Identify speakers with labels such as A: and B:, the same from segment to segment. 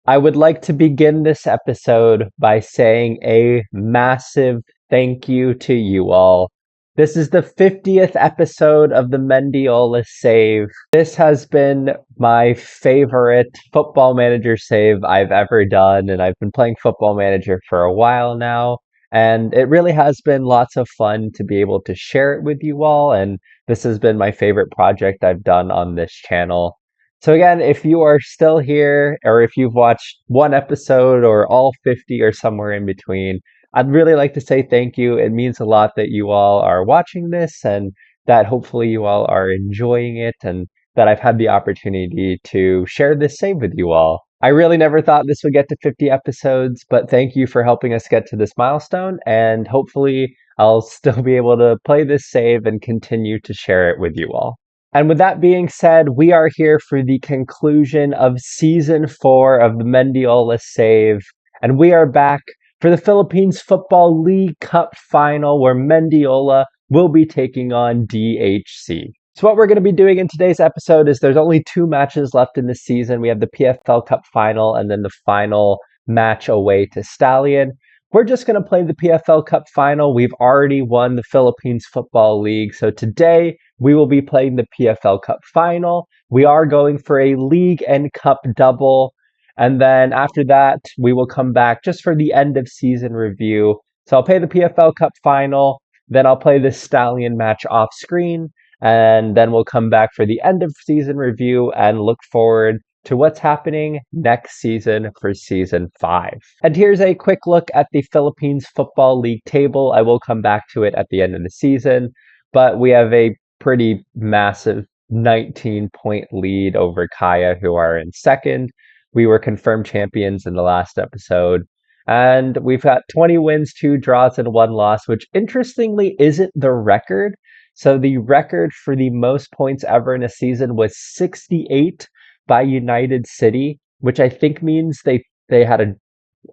A: I would like to begin this episode by saying a massive thank you to you all. This is the 50th episode of the Mendiola save. This has been my favorite football manager save I've ever done, and I've been playing football manager for a while now. And it really has been lots of fun to be able to share it with you all. And this has been my favorite project I've done on this channel. So again, if you are still here or if you've watched one episode or all 50 or somewhere in between, I'd really like to say thank you. It means a lot that you all are watching this and that hopefully you all are enjoying it and that I've had the opportunity to share this save with you all. I really never thought this would get to 50 episodes, but thank you for helping us get to this milestone, and hopefully I'll still be able to play this save and continue to share it with you all. And with that being said, we are here for the conclusion of season 4 of the Mendiola save. And we are back for the Philippines Football League Cup final where Mendiola will be taking on DHC. So what we're going to be doing in today's episode is there's only 2 matches left in the season. We have the PFL Cup final and then the final match away to Stallion. We're just going to play the PFL Cup final. We've already won the Philippines Football League. So today we will be playing the PFL Cup final. We are going for a league and cup double. And then after that, we will come back just for the end of season review. So I'll play the PFL Cup final. Then I'll play the Stallion match off screen. And then we'll come back for the end of season review and look forward to what's happening next season for season 5. And here's a quick look at the Philippines Football League table. I will come back to it at the end of the season, but we have a pretty massive 19-point lead over Kaya, who are in second. We were confirmed champions in the last episode. And we've got 20 wins, 2 draws, and 1 loss, which interestingly isn't the record. So the record for the most points ever in a season was 68 by United City, which I think means they had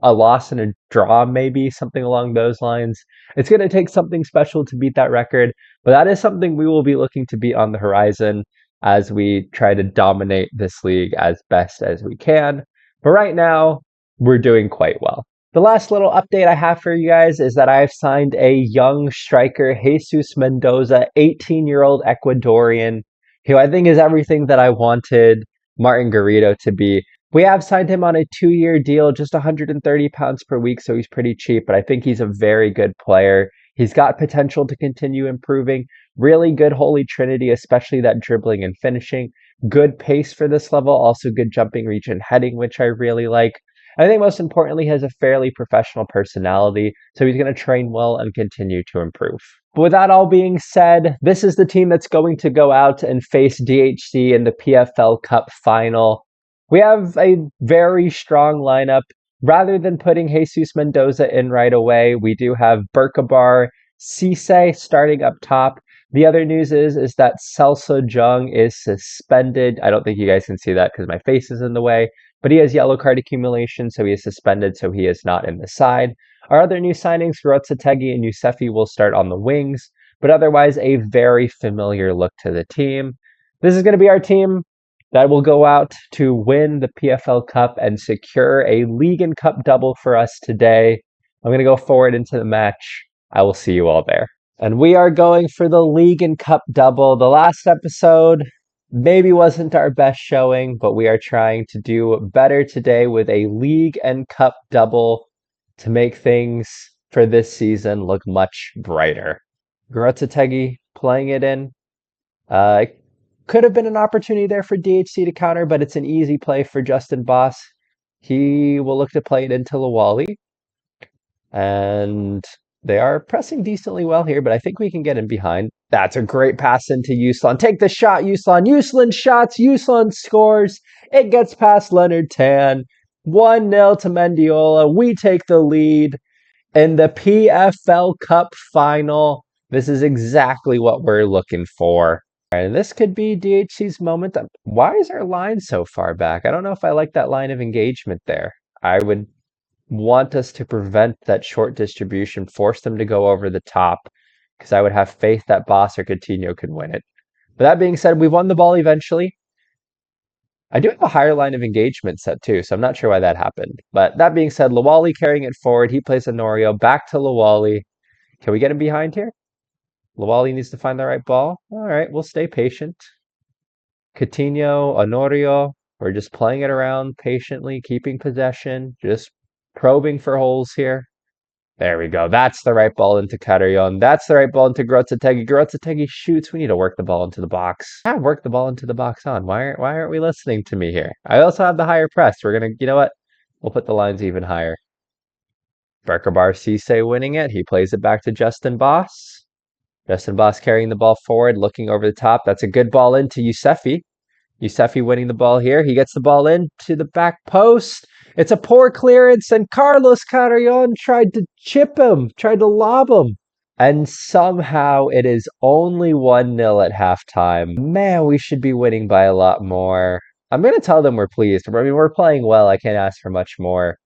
A: a loss and a draw, maybe something along those lines. It's going to take something special to beat that record, but that is something we will be looking to beat on the horizon as we try to dominate this league as best as we can. But right now, we're doing quite well. The last little update I have for you guys is that I've signed a young striker, Jesus Mendoza, 18-year-old Ecuadorian, who I think is everything that I wanted Martin Garrido to be. We have signed him on a 2-year deal, just 130 pounds per week, so he's pretty cheap, but I think he's a very good player. He's got potential to continue improving. Really good Holy Trinity, especially that dribbling and finishing. Good pace for this level, also good jumping reach and heading, which I really like. I think most importantly, he has a fairly professional personality, so he's going to train well and continue to improve. But with that all being said, this is the team that's going to go out and face DHC in the PFL Cup final. We have a very strong lineup. Rather than putting Jesus Mendoza in right away, we do have Berkabar, Cisse starting up top. The other news is that Celso Jung is suspended. I don't think you guys can see that because my face is in the way, but he has yellow card accumulation, so he is suspended, so he is not in the side. Our other new signings, Rotsetegi and Yusefi, will start on the wings, but otherwise a very familiar look to the team. This is going to be our team that will go out to win the PFL Cup and secure a league and cup double for us today. I'm going to go forward into the match. I will see you all there. And we are going for the league and cup double. The last episode maybe wasn't our best showing, but we are trying to do better today with a league and cup double to make things for this season look much brighter. Rotsetegi playing it in. Could have been an opportunity there for DHC to counter, but it's an easy play for Justin Boss. He will look to play it into Lawali. And they are pressing decently well here, but I think we can get in behind. That's a great pass into Yuslan. Take the shot, Yuslan. Yuslan shots. Yuslan scores. It gets past Leonard Tan. 1-0 to Mendiola. We take the lead in the PFL Cup final. This is exactly what we're looking for. And this could be DHC's moment. Why is our line so far back? I don't know if I like that line of engagement there. I would want us to prevent that short distribution, force them to go over the top, because I would have faith that Boss or Coutinho could win it. But that being said, we won the ball eventually. I do have a higher line of engagement set too, so I'm not sure why that happened. But that being said, Lawali carrying it forward. He plays Honorio. Back to Lawali. Can we get him behind here? Lawali needs to find the right ball. All right, we'll stay patient. Coutinho, Honorio. We're just playing it around patiently, keeping possession, just probing for holes here. There we go. That's the right ball into Carrion. That's the right ball into Grotzategi. Grotzategi shoots. We need to work the ball into the box. I work the ball into the box on. Why aren't we listening to me here? I also have the higher press. We're gonna, you know what? We'll put the lines even higher. Berkabar Cisse winning it. He plays it back to Justin Boss. Justin Boss carrying the ball forward, looking over the top. That's a good ball into Yusefi. Yusefi winning the ball here. He gets the ball into the back post. It's a poor clearance, and Carlos Carrion tried to chip him, tried to lob him. And somehow it is only 1-0 at halftime. Man, we should be winning by a lot more. I'm going to tell them we're pleased. I mean, we're playing well. I can't ask for much more.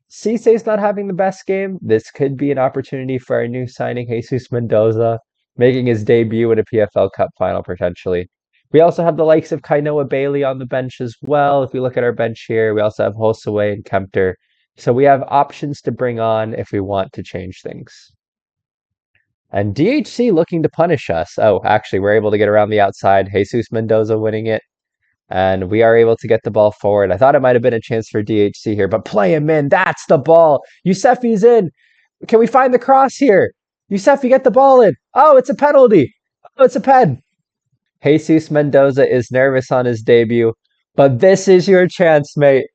A: Cisse's not having the best game. This could be an opportunity for our new signing, Jesus Mendoza, making his debut in a PFL Cup final potentially. We also have the likes of Kainoa Bailey on the bench as well. If we look at our bench here, we also have Hosaway and Kempter. So we have options to bring on if we want to change things. And DHC looking to punish us. Oh, actually, we're able to get around the outside. Jesus Mendoza winning it. And we are able to get the ball forward. I thought it might have been a chance for DHC here, but play him in. That's the ball. Yusefi's in. Can we find the cross here? Yusefi, get the ball in. Oh, it's a penalty. Oh, it's a pen. Jesus Mendoza is nervous on his debut, but this is your chance, mate.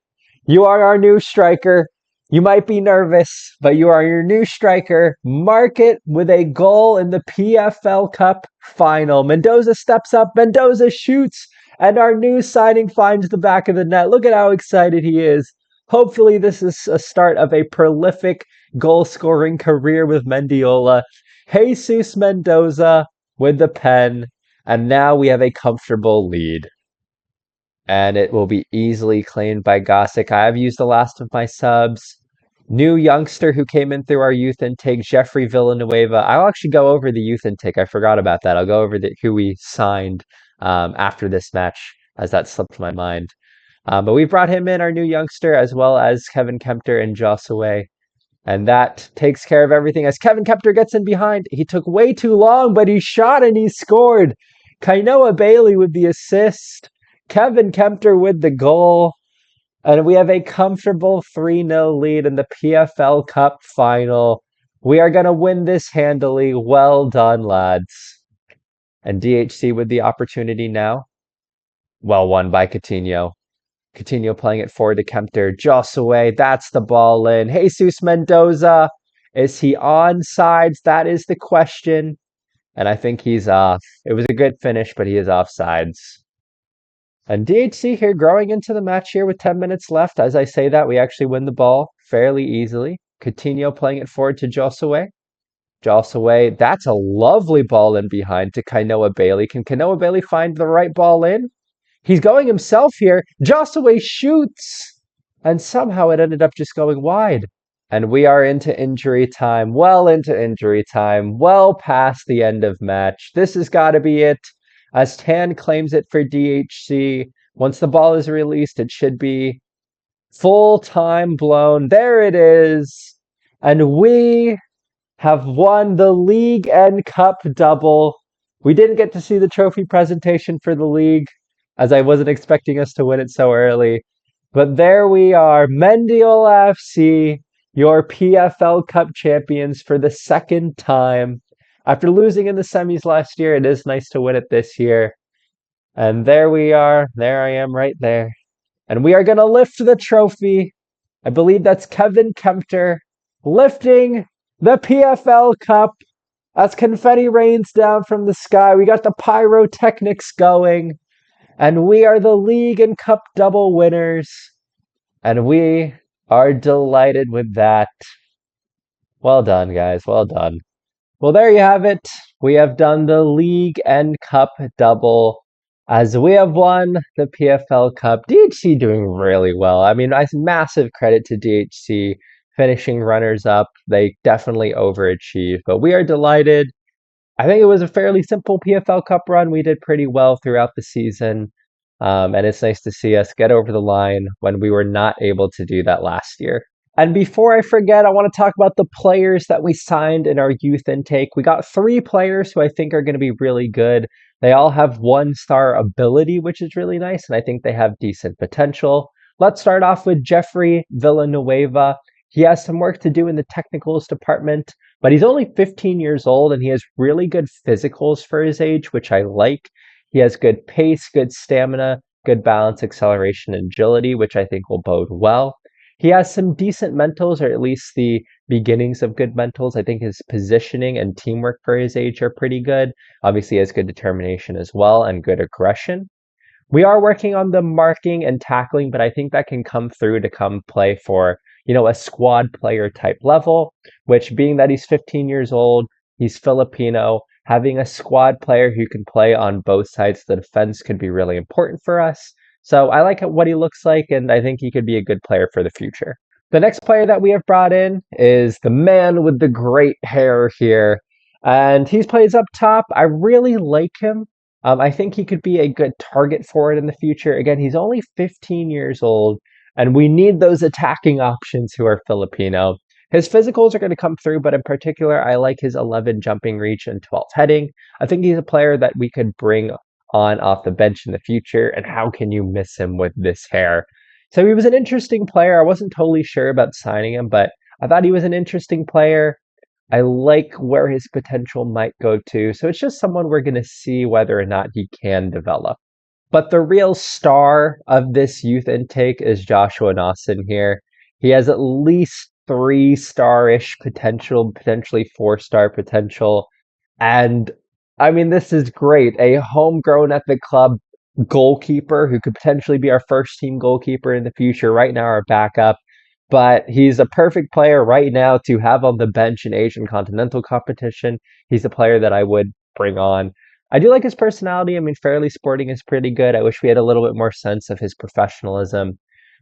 A: You are our new striker. You might be nervous, but you are your new striker. Mark it with a goal in the PFL Cup final. Mendoza steps up. Mendoza shoots. And our new signing finds the back of the net. Look at how excited he is. Hopefully this is a start of a prolific goal-scoring career with Mendiola. Jesus Mendoza with the pen. And now we have a comfortable lead. And it will be easily claimed by Gossick. I have used the last of my subs. New youngster who came in through our youth intake, Jeffrey Villanueva. I'll actually go over the youth intake. I forgot about that. I'll go over who we signed after this match, as that slipped my mind. But we brought him in, our new youngster, as well as Kevin Kempter and Jossaway. And that takes care of everything. As Kevin Kempter gets in behind, he took way too long, but he shot and he scored. Kainoa Bailey with the assist. Kevin Kempter with the goal. And we have a comfortable 3-0 lead in the PFL Cup final. We are going to win this handily. Well done, lads. And DHC with the opportunity now. Well won by Coutinho. Coutinho playing it forward to Kempter. Jossaway, that's the ball in. Jesus Mendoza, is he onside? That is the question. And I think he's off. It was a good finish, but he is offsides. And DHC here growing into the match here with 10 minutes left. As I say that, we actually win the ball fairly easily. Coutinho playing it forward to Jossaway. Jossaway, that's a lovely ball in behind to Kainoa Bailey. Can Kainoa Bailey find the right ball in? He's going himself here. Jossaway shoots. And somehow it ended up just going wide. And we are into injury time. Well into injury time. Well past the end of match. This has got to be it. As Tan claims it for DHC. Once the ball is released, it should be full time blown. There it is. And we have won the league and cup double. We didn't get to see the trophy presentation for the league, as I wasn't expecting us to win it so early. But there we are, Mendiola FC, your PFL Cup champions for the second time. After losing in the semis last year, it is nice to win it this year. And there we are. There I am right there. And we are going to lift the trophy. I believe that's Kevin Kempter lifting the PFL Cup as confetti rains down from the sky. We got the pyrotechnics going. And we are the league and cup double winners. And we are delighted with that. Well done, guys. Well done. Well, there you have it. We have done the league and cup double as we have won the PFL Cup. DHC doing really well. I mean, massive credit to DHC finishing runners up. They definitely overachieved, but we are delighted. I think it was a fairly simple PFL Cup run. We did pretty well throughout the season. And it's nice to see us get over the line when we were not able to do that last year. And before I forget, I want to talk about the players that we signed in our youth intake. We got 3 players who I think are going to be really good. They all have 1-star ability, which is really nice, and I think they have decent potential. Let's start off with Jeffrey Villanueva. He has some work to do in the technicals department, but he's only 15 years old and he has really good physicals for his age, which I like. He has good pace, good stamina, good balance, acceleration, and agility, which I think will bode well. He has some decent mentals, or at least the beginnings of good mentals. I think his positioning and teamwork for his age are pretty good. Obviously, he has good determination as well and good aggression. We are working on the marking and tackling, but I think that can come through to come play for, a squad player type level, which being that he's 15 years old, he's Filipino, having a squad player who can play on both sides of the defense could be really important for us. So I like what he looks like, and I think he could be a good player for the future. The next player that we have brought in is the man with the great hair here, and he plays up top. I really like him. I think he could be a good target for it in the future. Again, he's only 15 years old, and we need those attacking options who are Filipino. His physicals are going to come through, but in particular, I like his 11 jumping reach and 12 heading. I think he's a player that we could bring on off the bench in the future, and how can you miss him with this hair? So he was an interesting player. I wasn't totally sure about signing him, but I thought he was an interesting player. I like where his potential might go to. So it's just someone we're going to see whether or not he can develop. But the real star of this youth intake is Joshua Nawson here. He has at least 3-star-ish potential, potentially 4-star potential. And I mean, this is great. A homegrown at the club goalkeeper who could potentially be our first team goalkeeper in the future. Right now, our backup. But he's a perfect player right now to have on the bench in Asian Continental competition. He's a player that I would bring on. I do like his personality. I mean, Fairly Sporting is pretty good. I wish we had a little bit more sense of his professionalism.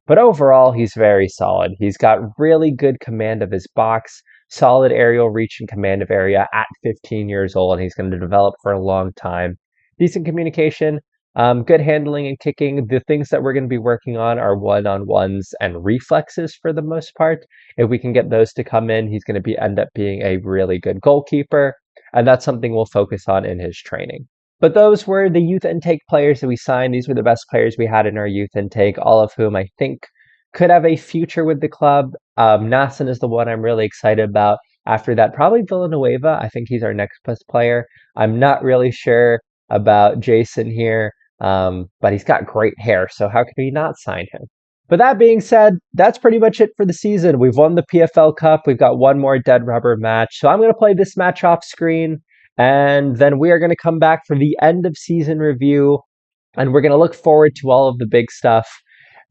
A: But overall, he's very solid. He's got really good command of his box, solid aerial reach and command of area at 15 years old, and he's going to develop for a long time. Decent communication, good handling and kicking. The things that we're going to be working on are one-on-ones and reflexes for the most part. If we can get those to come in, he's going to end up being a really good goalkeeper, and that's something we'll focus on in his training. But those were the youth intake players that we signed. These were the best players we had in our youth intake, all of whom I think could have a future with the club. Nasson is the one I'm really excited about. After that, probably Villanueva. I think he's our next best player. I'm not really sure about Jason here, but he's got great hair, so how could we not sign him? But that being said, that's pretty much it for the season. We've won the PFL Cup. We've got one more dead rubber match. So I'm going to play this match off screen. And then we are going to come back for the end of season review. And we're going to look forward to all of the big stuff,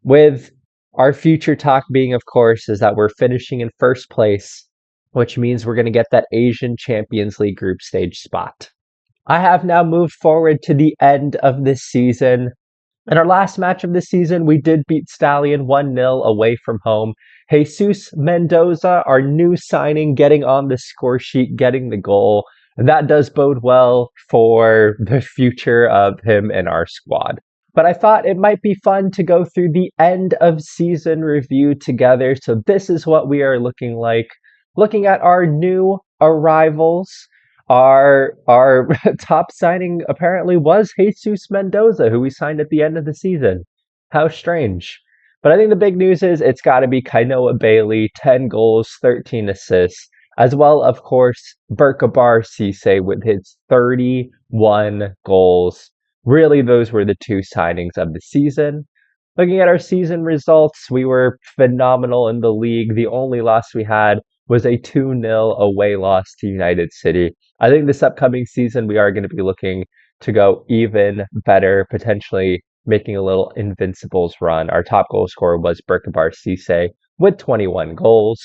A: with our future talk being, of course, is that we're finishing in first place, which means we're going to get that Asian Champions League group stage spot. I have now moved forward to the end of this season. In our last match of the season, we did beat Stallion 1-0 away from home. Jesus Mendoza, our new signing, getting on the score sheet, getting the goal. And that does bode well for the future of him in our squad. But I thought it might be fun to go through the end of season review together. So this is what we are looking like. Looking at our new arrivals. Our top signing apparently was Jesus Mendoza, who we signed at the end of the season. How strange. But I think the big news is it's got to be Kainoa Bailey, 10 goals, 13 assists, as well, of course, Berkabar Cisse with his 31 goals. Really, those were the 2 signings of the season. Looking at our season results, we were phenomenal in the league. The only loss we had was a 2-0 away loss to United City. I think this upcoming season, we are going to be looking to go even better, potentially making a little Invincibles run. Our top goal scorer was Berkabar Cisse with 21 goals.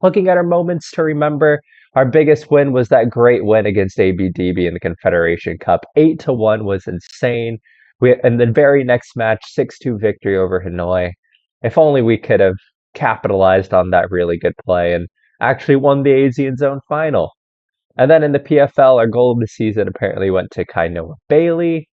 A: Looking at our moments to remember, our biggest win was that great win against ABDB in the Confederation Cup. 8-1 was insane. In the very next match, 6-2 victory over Hanoi. If only we could have capitalized on that really good play and actually won the ASEAN Zone final. And then in the PFL, our goal of the season apparently went to Kainoa Bailey.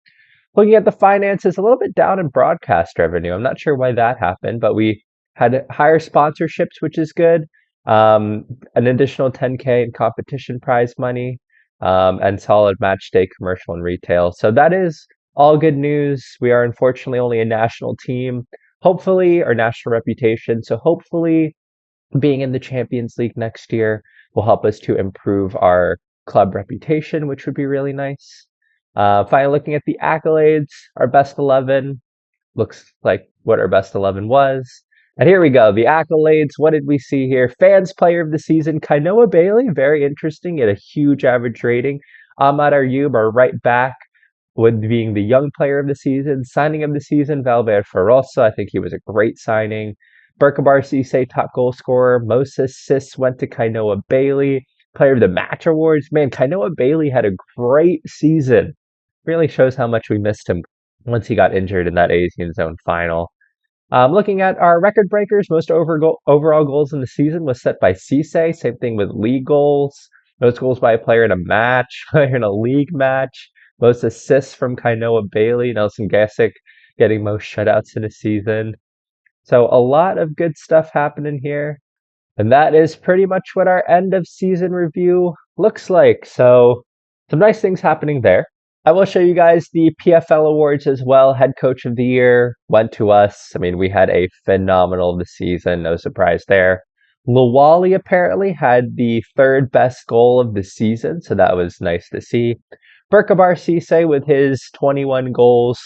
A: Looking at the finances, a little bit down in broadcast revenue. I'm not sure why that happened, but we had higher sponsorships, which is good. Um, an additional 10K in competition prize money, and solid match day commercial and retail. So that is all good news. We are unfortunately only a national team. Hopefully, our national reputation. So hopefully, being in the Champions League next year will help us to improve our club reputation, which would be really nice. Finally, looking at the accolades, our best 11 looks like what our best 11 was. And here we go, the accolades. What did we see here? Fans Player of the Season, Kainoa Bailey, very interesting, at a huge average rating. Ahmad Ayoub, our right back, with being the young player of the season. Signing of the season, Valver Ferrosa. I think he was a great signing. Berkabar Cisse, top goal scorer. Most assists went to Kainoa Bailey. Player of the Match awards. Man, Kainoa Bailey had a great season. Really shows how much we missed him once he got injured in that Asian Zone final. Looking at our record breakers, most overall goals in the season was set by Cisse. Same thing with league goals. Most goals by a player in a match, player in a league match. Most assists from Kainoa Bailey, Nelson Gasick getting most shutouts in a season. So a lot of good stuff happening here. And that is pretty much what our end of season review looks like. So some nice things happening there. I will show you guys the PFL awards as well. Head coach of the year went to us. I mean, we had a phenomenal of the season. No surprise there. Lawali apparently had the third best goal of the season, so that was nice to see. Berkabar Cisse with his 21 goals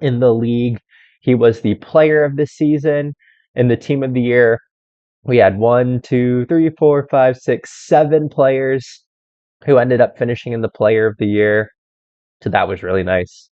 A: in the league. He was the player of the season. In the team of the year, we had 7 players who ended up finishing in the player of the year. So that was really nice.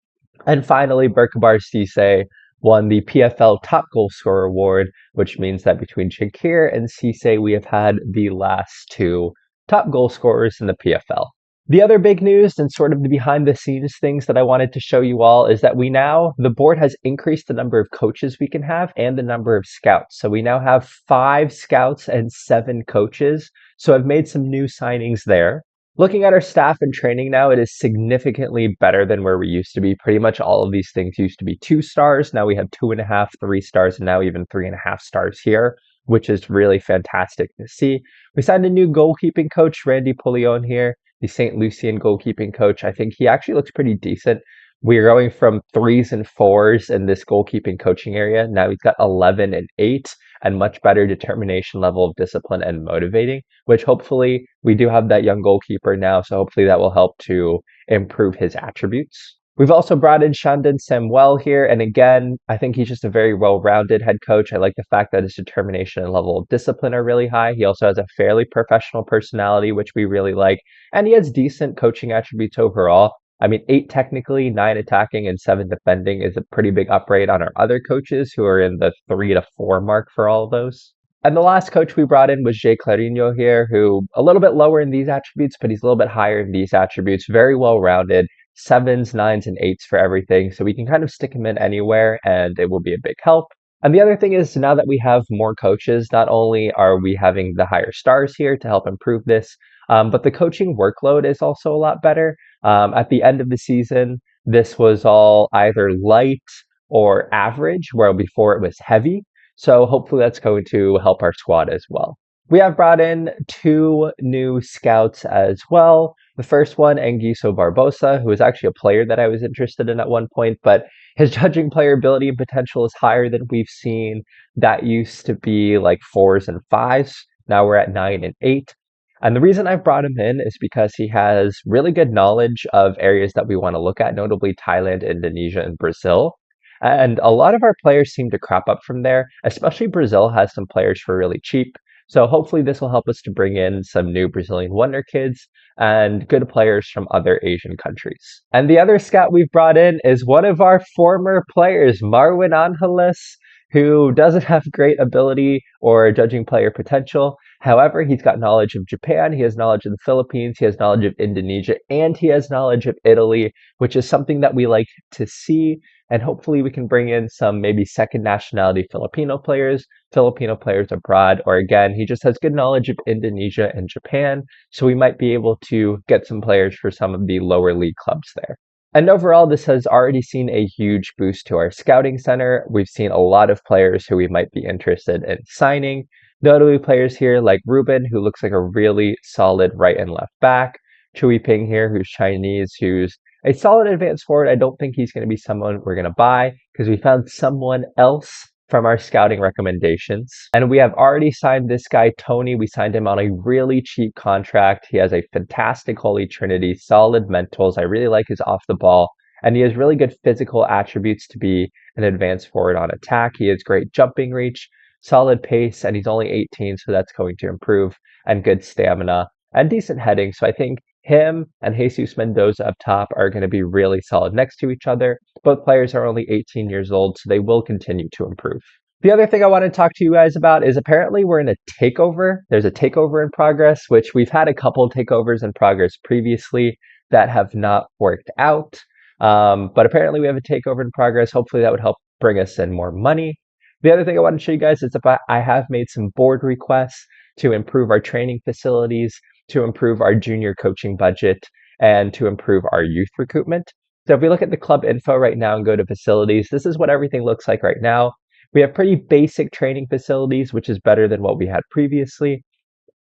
A: And finally, Berkabar Cisse won the PFL Top Goal Scorer Award, which means that between Shakir and Cisse, we have had the last two top goal scorers in the PFL. The other big news and sort of the behind the scenes things that I wanted to show you all is that the board has increased the number of coaches we can have and the number of scouts. So we now have 5 scouts and 7 coaches. So I've made some new signings there. Looking at our staff and training now, it is significantly better than where we used to be. Pretty much all of these things used to be 2 stars. Now we have 2.5, 3 stars, and now even 3.5 stars here, which is really fantastic to see. We signed a new goalkeeping coach, Randy Pulion here, the St. Lucian goalkeeping coach. I think he actually looks pretty decent. We're going from 3s and 4s in this goalkeeping coaching area. Now he's got 11 and 8 and much better determination level of discipline and motivating, which hopefully we do have that young goalkeeper now. So hopefully that will help to improve his attributes. We've also brought in Shandon Samuel here. And again, I think he's just a very well-rounded head coach. I like the fact that his determination and level of discipline are really high. He also has a fairly professional personality, which we really like. And he has decent coaching attributes overall. I mean, 8 technically, 9 attacking, and 7 defending is a pretty big upgrade on our other coaches who are in the 3 to 4 mark for all of those. And the last coach we brought in was Jay Clarino here, who a little bit lower in these attributes, but he's a little bit higher in these attributes. Very well-rounded. 7s, 9s, and 8s for everything. So we can kind of stick him in anywhere and it will be a big help. And the other thing is now that we have more coaches, not only are we having the higher stars here to help improve this, but the coaching workload is also a lot better. At the end of the season, this was all either light or average, where before it was heavy. So hopefully that's going to help our squad as well. We have brought in 2 new scouts as well. The first one, Anguiso Barbosa, who is actually a player that I was interested in at one point, but his judging player ability and potential is higher than we've seen. That used to be like 4s and 5s. Now we're at 9 and 8. And the reason I've brought him in is because he has really good knowledge of areas that we want to look at, notably Thailand, Indonesia, and Brazil. And a lot of our players seem to crop up from there, especially Brazil has some players for really cheap. So hopefully this will help us to bring in some new Brazilian wonder kids and good players from other Asian countries. And the other scout we've brought in is one of our former players, Marwin Angeles, who doesn't have great ability or judging player potential. However, he's got knowledge of Japan, he has knowledge of the Philippines, he has knowledge of Indonesia, and he has knowledge of Italy, which is something that we like to see. And hopefully we can bring in some maybe second nationality Filipino players abroad, or again, he just has good knowledge of Indonesia and Japan. So we might be able to get some players for some of the lower league clubs there. And overall, this has already seen a huge boost to our scouting center. We've seen a lot of players who we might be interested in signing. Notably players here like Ruben, who looks like a really solid right and left back. Chui Ping here, who's Chinese, who's a solid advanced forward. I don't think he's going to be someone we're going to buy because we found someone else from our scouting recommendations. And we have already signed this guy, Tony. We signed him on a really cheap contract. He has a fantastic Holy Trinity, solid mentals. I really like his off the ball. And he has really good physical attributes to be an advanced forward on attack. He has great jumping reach, solid pace, and he's only 18, so that's going to improve, and good stamina and decent heading. So I think him and Jesus Mendoza up top are going to be really solid next to each other. Both players are only 18 years old, so they will continue to improve. The other thing I want to talk to you guys about is apparently we're in a takeover. There's a takeover in progress, which we've had a couple takeovers in progress previously that have not worked out. But apparently we have a takeover in progress. Hopefully that would help bring us in more money. The other thing I want to show you guys is about I have made some board requests to improve our training facilities, to improve our junior coaching budget, and to improve our youth recruitment. So if we look at the club info right now and go to facilities, this is what everything looks like right now. We have pretty basic training facilities, which is better than what we had previously.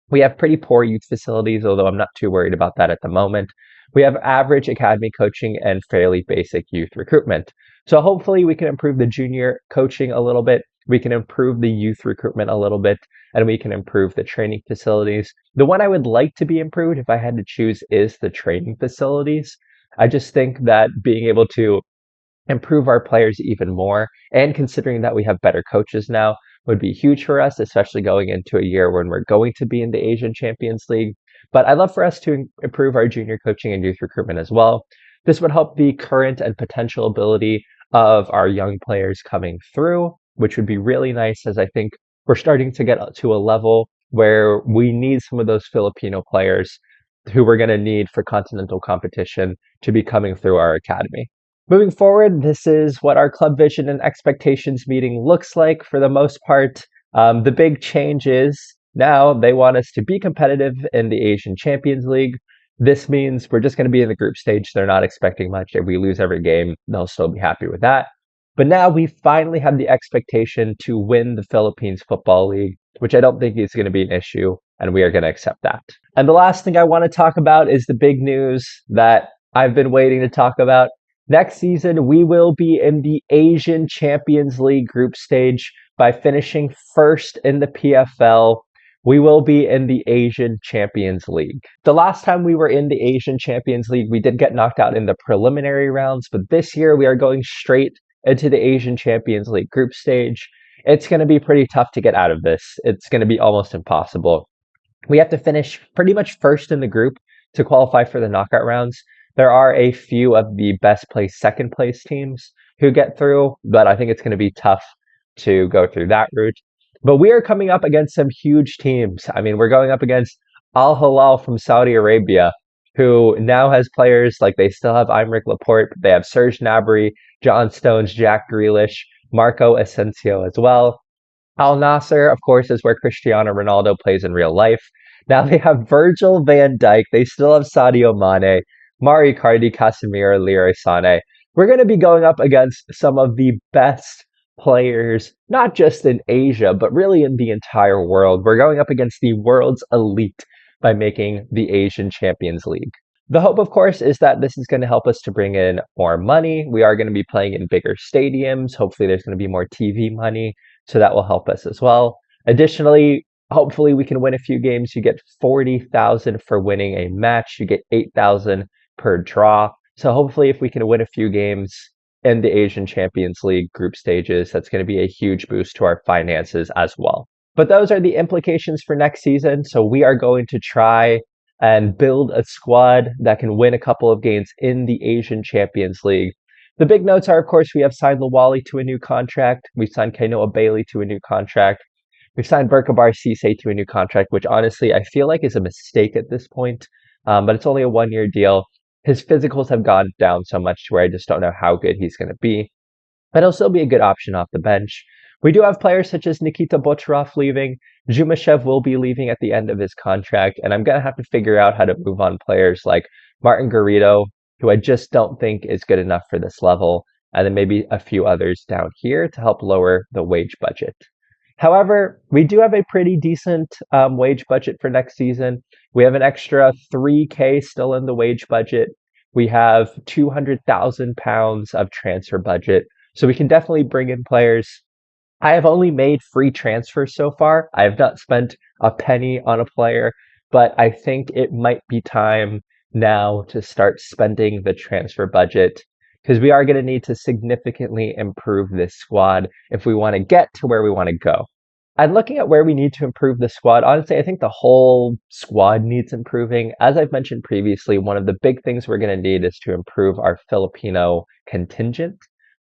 A: We have pretty poor youth facilities, although I'm not too worried about that at the moment. We have average academy coaching and fairly basic youth recruitment. So hopefully we can improve the junior coaching a little bit. We can improve the youth recruitment a little bit, and we can improve the training facilities. The one I would like to be improved, if I had to choose, is the training facilities. I just think that being able to improve our players even more, and considering that we have better coaches now, would be huge for us, especially going into a year when we're going to be in the Asian Champions League. But I'd love for us to improve our junior coaching and youth recruitment as well. This would help the current and potential ability of our young players coming through, which would be really nice, as I think we're starting to get to a level where we need some of those Filipino players who we're going to need for continental competition to be coming through our academy. Moving forward, this is what our club vision and expectations meeting looks like for the most part. The big change is now they want us to be competitive in the Asian Champions League. This means we're just going to be in the group stage. They're not expecting much. If we lose every game, they'll still be happy with that. But now we finally have the expectation to win the Philippines Football League, which I don't think is going to be an issue, and we are going to accept that. And the last thing I want to talk about is the big news that I've been waiting to talk about. Next season, we will be in the Asian Champions League group stage by finishing first in the PFL. We will be in the Asian Champions League. The last time we were in the Asian Champions League, we did get knocked out in the preliminary rounds, but this year we are going straight into the Asian Champions League group stage. It's going to be pretty tough to get out of this. It's going to be almost impossible. We have to finish pretty much first in the group to qualify for the knockout rounds. There are a few of the best place, second place teams who get through, but I think it's going to be tough to go through that route. But we are coming up against some huge teams. I mean, we're going up against Al Hilal from Saudi Arabia, who now has players like they still have Aymeric Laporte, but they have Serge Gnabry, John Stones, Jack Grealish, Marco Asensio as well. Al Nasser, of course, is where Cristiano Ronaldo plays in real life. Now they have Virgil van Dijk. They still have Sadio Mane, Mario Icardi, Casemiro, Leroy Sané. We're going to be going up against some of the best players, not just in Asia, but really in the entire world. We're going up against the world's elite by making the Asian Champions League. The hope, of course, is that this is going to help us to bring in more money. We are going to be playing in bigger stadiums. Hopefully there's going to be more TV money, so that will help us as well. Additionally, hopefully we can win a few games. You get 40,000 for winning a match. You get 8,000 per draw. So hopefully if we can win a few games in the Asian Champions League group stages, that's going to be a huge boost to our finances as well. But those are the implications for next season. So we are going to try and build a squad that can win a couple of games in the Asian Champions League. The big notes are, of course, we have signed Lawali to a new contract. We've signed Kainoa Bailey to a new contract. We've signed Berkabar Cisse to a new contract, which honestly I feel like is a mistake at this point. But it's only a one-year deal. His physicals have gone down so much to where I just don't know how good he's going to be. But he'll still be a good option off the bench. We do have players such as Nikita Bocharov leaving. Jumashev will be leaving at the end of his contract. And I'm going to have to figure out how to move on players like Martin Garrido, who I just don't think is good enough for this level, and then maybe a few others down here to help lower the wage budget. However, we do have a pretty decent wage budget for next season. We have an extra 3K still in the wage budget. We have £200,000 of transfer budget. So we can definitely bring in players. I have only made free transfers so far. I have not spent a penny on a player, but I think it might be time now to start spending the transfer budget because we are going to need to significantly improve this squad if we want to get to where we want to go. And looking at where we need to improve the squad, honestly, I think the whole squad needs improving. As I've mentioned previously, one of the big things we're going to need is to improve our Filipino contingent.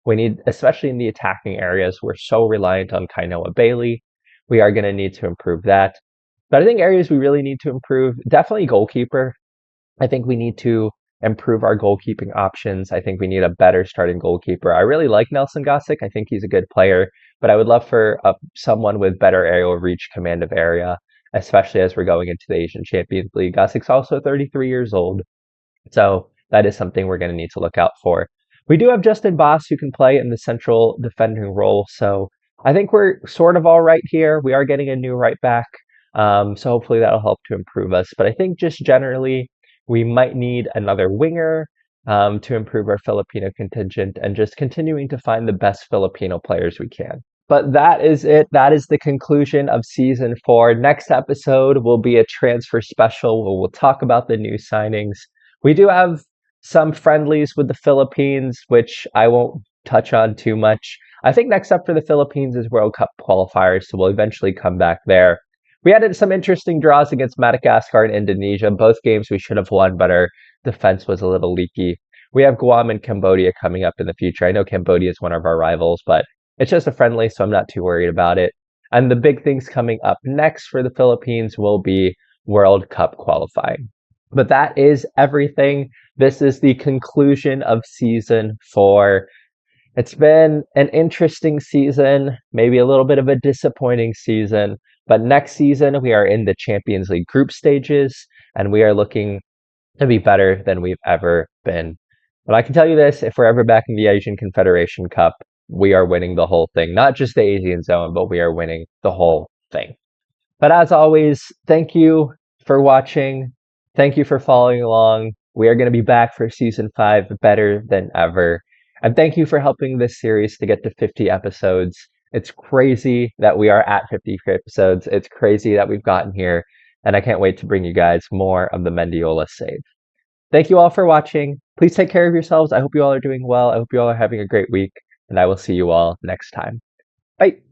A: We need, especially in the attacking areas, we're so reliant on Kainoa Bailey. We are going to need to improve that. But I think areas we really need to improve, definitely goalkeeper. I think we need to improve our goalkeeping options. I think we need a better starting goalkeeper. I really like Nelson Gossick. I think he's a good player, but I would love for someone with better aerial reach, command of area, especially as we're going into the Asian Champions League. Gossick's also 33 years old, so that is something we're going to need to look out for. We do have Justin Boss who can play in the central defending role, so I think we're sort of all right here. We are getting a new right back, so hopefully that'll help to improve us. But I think just generally, we might need another winger to improve our Filipino contingent and just continuing to find the best Filipino players we can. But that is it. That is the conclusion of season 4. Next episode will be a transfer special where we'll talk about the new signings. We do have some friendlies with the Philippines, which I won't touch on too much. I think next up for the Philippines is World Cup qualifiers, so we'll eventually come back there. We had some interesting draws against Madagascar and Indonesia. Both games we should have won, but our defense was a little leaky. We have Guam and Cambodia coming up in the future. I know Cambodia is one of our rivals, but it's just a friendly, so I'm not too worried about it. And the big things coming up next for the Philippines will be World Cup qualifying. But that is everything. This is the conclusion of season 4. It's been an interesting season, maybe a little bit of a disappointing season, but next season we are in the Champions League group stages and we are looking to be better than we've ever been. But I can tell you this, if we're ever back in the Asian Confederation Cup, we are winning the whole thing. Not just the Asian zone, but we are winning the whole thing. But as always, thank you for watching. Thank you for following along. We are going to be back for season 5 better than ever. And thank you for helping this series to get to 50 episodes. It's crazy that we are at 50 episodes. It's crazy that we've gotten here. And I can't wait to bring you guys more of the Mendiola Save. Thank you all for watching. Please take care of yourselves. I hope you all are doing well. I hope you all are having a great week. And I will see you all next time. Bye.